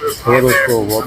वो दोस्तों बहुत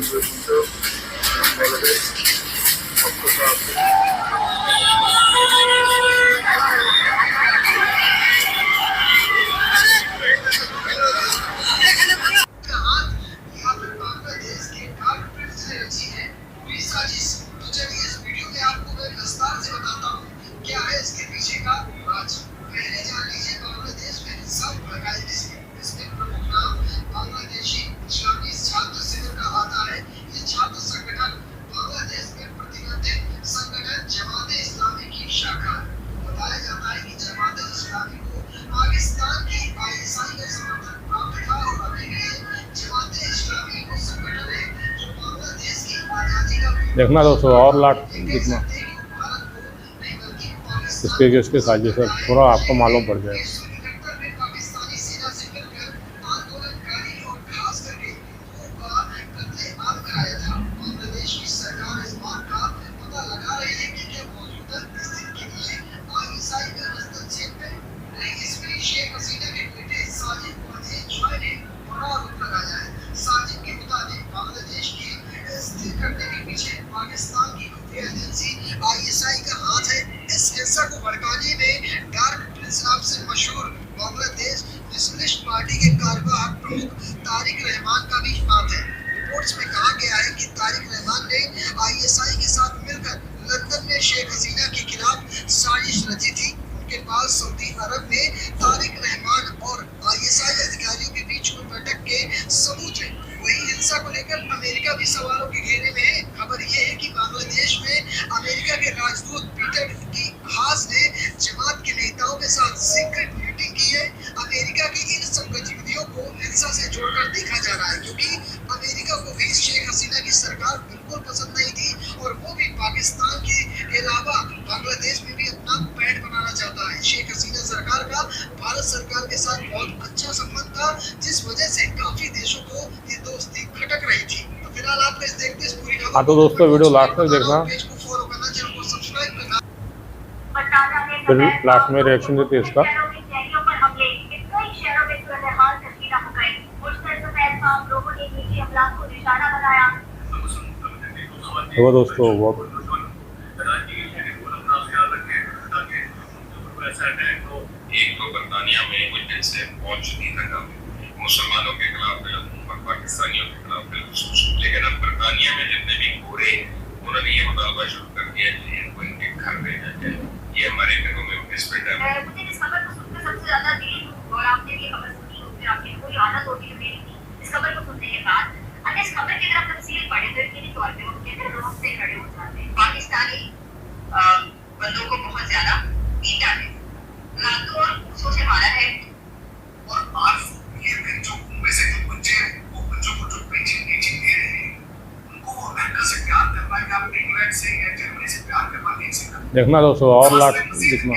देखना दोस्तों और लाख कितना इसके साजिश है पूरा आपको मालूम पड़ जाएगा। पाकिस्तान की खुफिया एजेंसी आईएसआई का हाथ है। इस हिंसा को भड़काने में डार्क प्रिंस नाम से मशहूर बांग्लादेश नेशनलिस्ट पार्टी के कार्यवाहक प्रमुख तारिक रहमान का भी हाथ है। रिपोर्ट्स में कहा गया है कि तारिक रहमान ने आईएसआई के साथ मिलकर लंदन में शेख हसीना के खिलाफ साजिश रची थी। उनके पास सऊदी अरब में तारिक रहमान और आईएसआई अधिकारियों के बीच हुई बैठक के सबूत है। वही हिंसा को लेकर अमेरिका भी सवालों के घेरे में है। खबर ये है कि बांग्लादेश में अमेरिका के राजदूत पीटर की हास ने जमात के नेताओं के साथ सीक्रेट मीटिंग की है। अमेरिका की इन सब गतिविधियों को हिंसा से जोड़कर देखा जा रहा है, क्योंकि अमेरिका को भी शेख हसीना की सरकार बिल्कुल पसंद नहीं थी और वो भी पाकिस्तान के अलावा बांग्लादेश में भी अपना पैठ बनाना चाहता है। शेख हसीना सरकार का भारत सरकार के साथ बहुत अच्छा संबंध था, जिस वजह से काफी देशों को ये दोस्ती खटक रही थी। तो फिलहाल आप इस देखते इस पूरी खबर। हाँ तो दोस्तों वीडियो लास्ट तक देखना, पेज को फॉलो करना, चैनल को सब्सक्राइब करना। फिर लास्ट में रिएक्शन देते इसका। वो दोस्तों बहुत एक तो बर्तानिया में कुछ दिन से बहुत शदीद हंगामा मुसलमानों के खिलाफ पाकिस्तानियों के खिलाफ, लेकिन अब बर्तानिया में जितने भी गोरे उन्होंने ये मुतालबा शुरू कर दिया कि इनको इनके घर भेजा जाए। ये हमारे घरों में विस्फोट है। मुझे इस खबर को सुनकर सबसे ज्यादा दिल और आपने ये खबर सुनी हो फिर आपकी कोई आदत होती है मेरी इस खबर को सुनने के बाद अगर इस खबर की तरफ तफसील पढ़े तो यकीनी तौर पे उनके दिल रोज से खड़े हो जाते हैं। पाकिस्तानी बंदों को बहुत ज्यादा पीटा है, लातों और घूसों से मारा है और आज ये बच्चों में से जो बच्चे हैं वो बच्चों को जो पेचिंग दे रहे हैं उनको वो अमेरिका से प्यार करवाएगा, अपने इंग्लैंड से या जर्मनी से प्यार करवा नहीं सकता। देखना दोस्तों और लाख कितना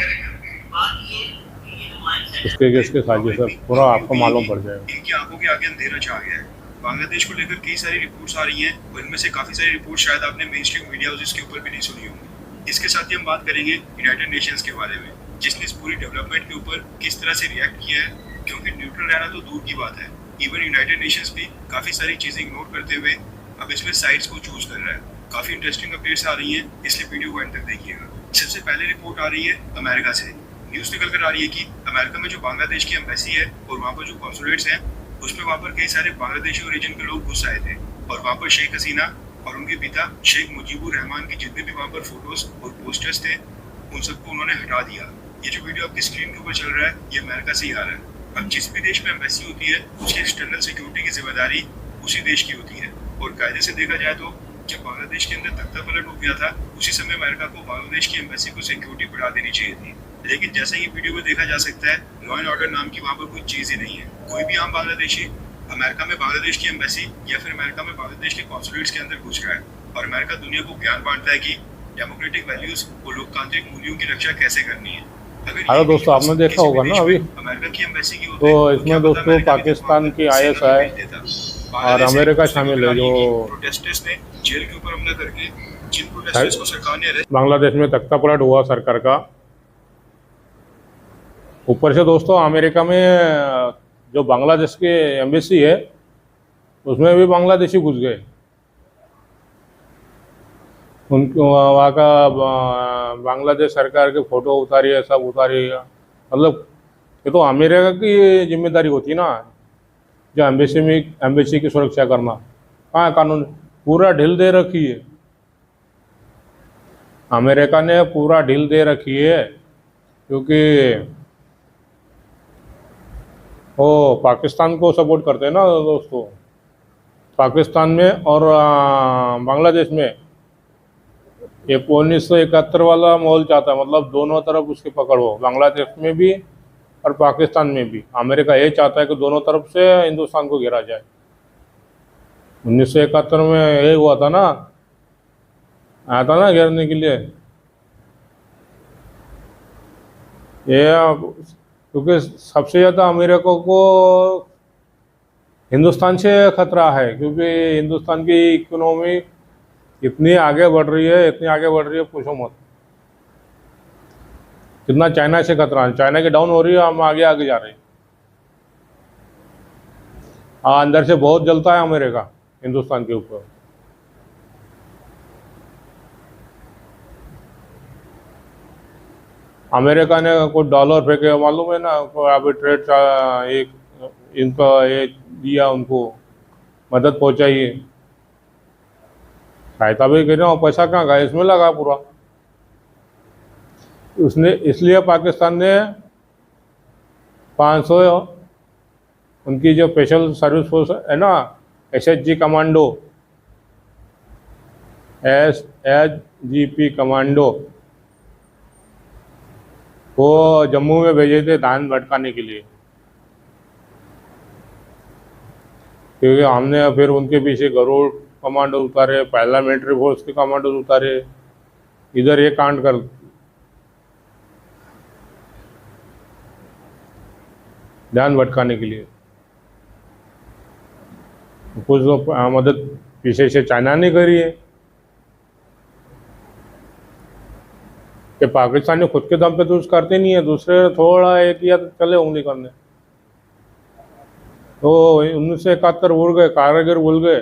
इसके साजिश है पूरा आपको मालूम पड़ जाएगा। इनकी आंखों के आगे अंधेरा छा गया है। बांग्लादेश को लेकर कई सारी रिपोर्ट्स आ रही हैं और इनमें से काफी सारी रिपोर्ट शायद आपने मेन स्ट्रीम मीडिया हाउसेस के ऊपर भी नहीं सुनी होंगी। इसके साथ ही हम बात करेंगे यूनाइटेड नेशंस के बारे में, जिसने इस पूरी डेवलपमेंट के ऊपर किस तरह से रिएक्ट किया है, क्योंकि न्यूट्रल रहना तो दूर की बात है, इवन यूनाइटेड नेशंस भी काफी सारी चीजें इग्नोर करते हुए अब इसमें साइड्स को चूज कर रहा है। काफी इंटरेस्टिंग अपडेट्स आ रही हैं, इसलिए वीडियो को एंड तक देखिएगा। सबसे पहले रिपोर्ट आ रही है अमेरिका से। न्यूज निकल कर आ रही है कि अमेरिका में जो बांग्लादेश की एम्बेसी है और वहाँ पर जो कॉन्सुलेट्स हैं उसमें वहाँ पर कई सारे बांग्लादेशी ओरिजिन के लोग घुस आए थे और वहाँ पर शेख हसीना और उनके पिता शेख मुजीबुर रहमान के जितने भी वहाँ पर फोटोज और पोस्टर्स थे उन सबको उन्होंने हटा दिया। ये जो वीडियो आपकी स्क्रीन के ऊपर चल रहा है ये अमेरिका से ही आ रहा है। अब जिस भी देश में एम्बेसी होती है उसकी एक्सटर्नल सिक्योरिटी की जिम्मेदारी उसी देश की होती है और कायदे से देखा जाए तो जब बांग्लादेश के अंदर तख्ता पलट हो गया था उसी समय अमेरिका को बांग्लादेश की एम्बेसी को सिक्योरिटी बढ़ा देनी चाहिए थी, लेकिन जैसा ही वीडियो में देखा जा सकता है लॉ एंड ऑर्डर नाम की वहाँ पर कोई चीज ही नहीं है। कोई भी आम बांग्लादेशी अमेरिका में बांग्लादेश की एम्बेसी या फिर अमेरिका में बांग्लादेश के कॉन्सुलेट्स के अंदर घुस रहा है और अमेरिका दुनिया को ज्ञान बांटता है कि डेमोक्रेटिक वैल्यूज और लोकतांत्रिक मूल्यों की रक्षा कैसे करनी है। हेलो दोस्तों, आपने देखा होगा ना अभी अमेरिका की एम्बेसी की तो इसमें दोस्तों पाकिस्तान की आईएसआई और अमेरिका शामिल है जो प्रोटेस्टर्स ने जेल के ऊपर हमला करके जिन प्रोटेस्टर्स को सरकार ने अरेस्ट बांग्लादेश में तख्ता पलट हुआ सरकार का। ऊपर से दोस्तों अमेरिका में जो बांग्लादेश की एम्बेसी है उसमें भी बांग्लादेशी घुस गए। उनको वहाँ का बांग्लादेश सरकार के फ़ोटो उतारी है, सब उतारी है। मतलब ये तो अमेरिका की जिम्मेदारी होती ना, जो एम्बेसी की सुरक्षा करना। कहाँ कानून पूरा ढील दे रखी है, अमेरिका ने पूरा ढील दे रखी है, क्योंकि वो पाकिस्तान को सपोर्ट करते हैं ना दोस्तों। पाकिस्तान में और बांग्लादेश में एक 1971 वाला माहौल चाहता है, मतलब दोनों तरफ उसकी पकड़ हो, बांग्लादेश में भी और पाकिस्तान में भी। अमेरिका ये चाहता है कि दोनों तरफ से हिंदुस्तान को घेरा जाए। 1971 में यही हुआ था ना, आया था ना घेरने के लिए। ये क्योंकि सबसे ज़्यादा अमेरिका को हिंदुस्तान से खतरा है, क्योंकि हिंदुस्तान की इकोनॉमी इतनी आगे बढ़ रही है, इतनी आगे बढ़ रही है, पूछो मत। कितना चाइना से खतरा है, चाइना की डाउन हो रही है, हम आगे आगे जा रहे हैं। अंदर से बहुत जलता है अमेरिका हिंदुस्तान के ऊपर। अमेरिका ने कुछ डॉलर फेंके, मालूम है ना, अभी ट्रेड एक इनका ये दिया, उनको मदद पहुंचाई है, सहायता भी करी, और पैसा कहाँ गया, इसमें लगा पूरा। उसने इसलिए पाकिस्तान ने 500 उनकी जो स्पेशल सर्विस फोर्स है ना, SHG कमांडो, SHGP कमांडो, वो जम्मू में भेजे थे धान भटकाने के लिए। क्योंकि हमने फिर उनके पीछे गरुड़ कमांडो उतारे, पहला मिलिट्री फोर्स के कमांडो उतारे, इधर ये कांड कर ध्यान भटकाने के लिए। कुछ मदद पीछे से चाइना ने करी है, कि पाकिस्तान ने खुद के दम पे तो कुछ करते नहीं है, दूसरे थोड़ा एक या तो चले उंगली करने। तो 1971 भूल गए, कारगिल भूल गए।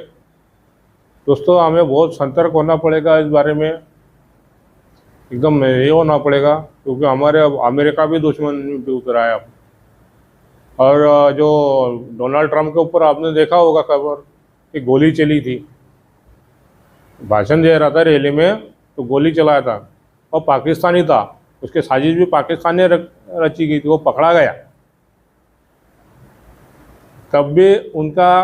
दोस्तों हमें बहुत सतर्क होना पड़ेगा इस बारे में, एकदम ये होना पड़ेगा, क्योंकि हमारे अब अमेरिका भी दुश्मन पे उतरा है अब। और जो डोनाल्ड ट्रंप के ऊपर आपने देखा होगा खबर कि गोली चली थी, भाषण दे रहा था रैली में, तो गोली चलाया था, और पाकिस्तानी था, उसके साजिश भी पाकिस्तान ने रची गई थी, वो पकड़ा गया। तब भी उनका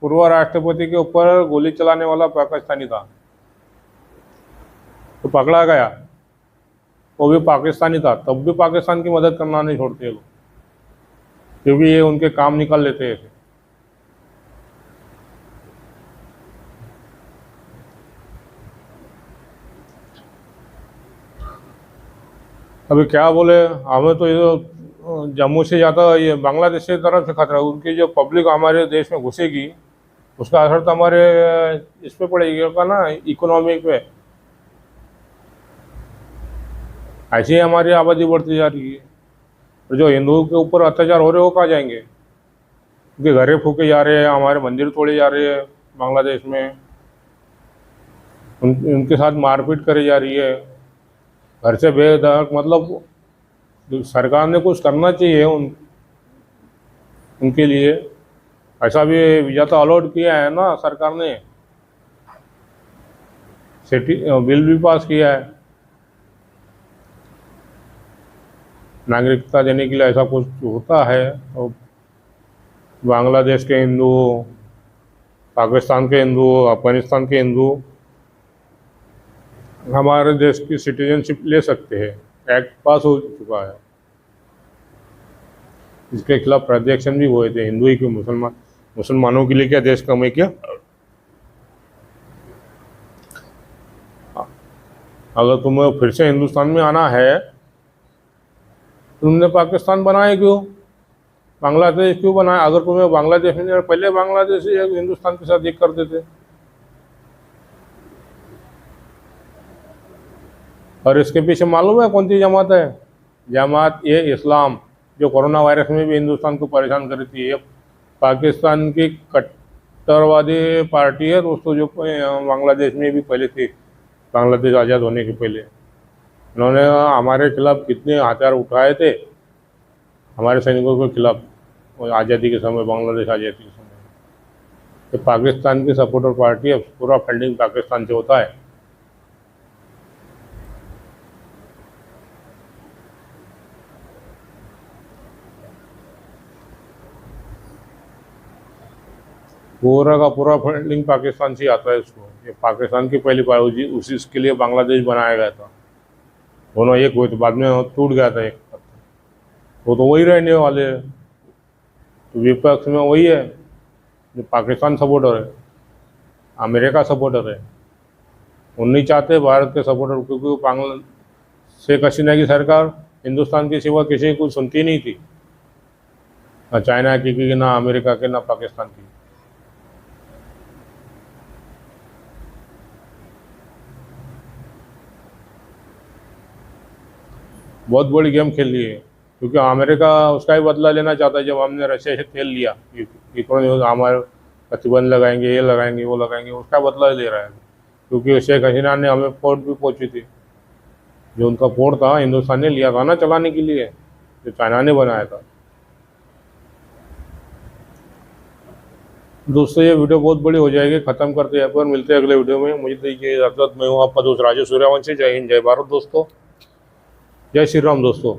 पूर्व राष्ट्रपति के ऊपर गोली चलाने वाला पाकिस्तानी था, तो पकड़ा गया, वो भी पाकिस्तानी था। तब भी पाकिस्तान की मदद करना नहीं छोड़ते लोग, क्योंकि ये उनके काम निकाल लेते हैं। अभी क्या बोले, हमें तो ये जम्मू से ज़्यादा ये बांग्लादेश की तरफ से खतरा है। उनकी जो पब्लिक हमारे देश में घुसेगी, उसका असर तो हमारे इस पे पड़ेगा का ना, इकोनॉमी पे। ऐसे ही हमारी आबादी बढ़ती जा रही है, तो जो हिंदुओं के ऊपर अत्याचार हो रहे हो कहाँ जाएंगे? उनके घरे फूके जा रहे हैं, हमारे मंदिर तोड़े जा रहे हैं बांग्लादेश में, उनके साथ मारपीट करी जा रही है, घर से बेदखल। मतलब सरकार ने कुछ करना चाहिए उनके लिए। ऐसा भी वीज़ा तो अलॉट किया है ना सरकार ने, बिल भी पास किया है नागरिकता देने के लिए, ऐसा कुछ होता है। और बांग्लादेश के हिंदू, पाकिस्तान के हिंदू, अफगानिस्तान के हिंदू हमारे देश की सिटीजनशिप ले सकते हैं, एक्ट पास हो चुका है। इसके खिलाफ प्राधिकरण भी हुए थे, हिंदू ही क्यों मुसलमानों के लिए क्या देश कम है क्या? अगर तुम्हें फिर से हिंदुस्तान में आना है, तुमने पाकिस्तान बनाए क्यों, बांग्लादेश क्यों बनाया? अगर तुम्हें बांग्लादेश में, पहले बांग्लादेश हिंदुस्तान के साथ एक करते थे। और इसके पीछे मालूम है कौन सी जमात है? जमात ये इस्लाम, जो कोरोना वायरस में भी हिंदुस्तान को परेशान कर रही थी। ये पाकिस्तान की कट्टरवादी पार्टी है दोस्तों, जो बांग्लादेश में भी पहले थी, बांग्लादेश आज़ाद होने के पहले। इन्होंने हमारे खिलाफ कितने हथियार उठाए थे, हमारे सैनिकों के खिलाफ, आज़ादी के समय, बांग्लादेश आज़ादी के समय। ये पाकिस्तान की सपोर्टर पार्टी है, पूरा फंडिंग पाकिस्तान से होता है। पूरा का पूरा फंडिंग पाकिस्तान से आता है इसको। ये पाकिस्तान की पहली पार्टी, उसी इसके लिए बांग्लादेश बनाया गया था। दोनों एक हुए थे, बाद में टूट गया था एक। वो तो वही रहने वाले हैं, तो विपक्ष में वही है जो पाकिस्तान सपोर्टर है, अमेरिका सपोर्टर है। वो नहीं चाहते भारत के सपोर्टर, क्योंकि शेख हसीना की सरकार हिंदुस्तान के सिवा किसी को सुनती नहीं थी, ना चाइना की, ना अमेरिका के, ना पाकिस्तान की। बहुत बड़ी गेम खेल ली है, क्योंकि अमेरिका उसका ही बदला लेना चाहता है। जब हमने रशिया से तेल लिया, हमारे प्रतिबंध लगाएंगे, ये लगाएंगे, वो लगाएंगे, उसका बदला ले रहा है। क्योंकि शेख हसीना ने हमें पोर्ट भी पहुंची थी, जो उनका पोर्ट था हिंदुस्तान ने लिया था ना चलाने के लिए, जो चाइना ने बनाया था। दोस्तों ये वीडियो बहुत बड़ी हो जाएगी, ख़त्म करते हैं पर मिलते हैं अगले वीडियो में। मुझे दीजिए इजाज़त। मैं हूँ आपका दोस्त राजेश सूर्यवंशी। जय हिंद, जय भारत दोस्तों, जय श्री राम दोस्तों।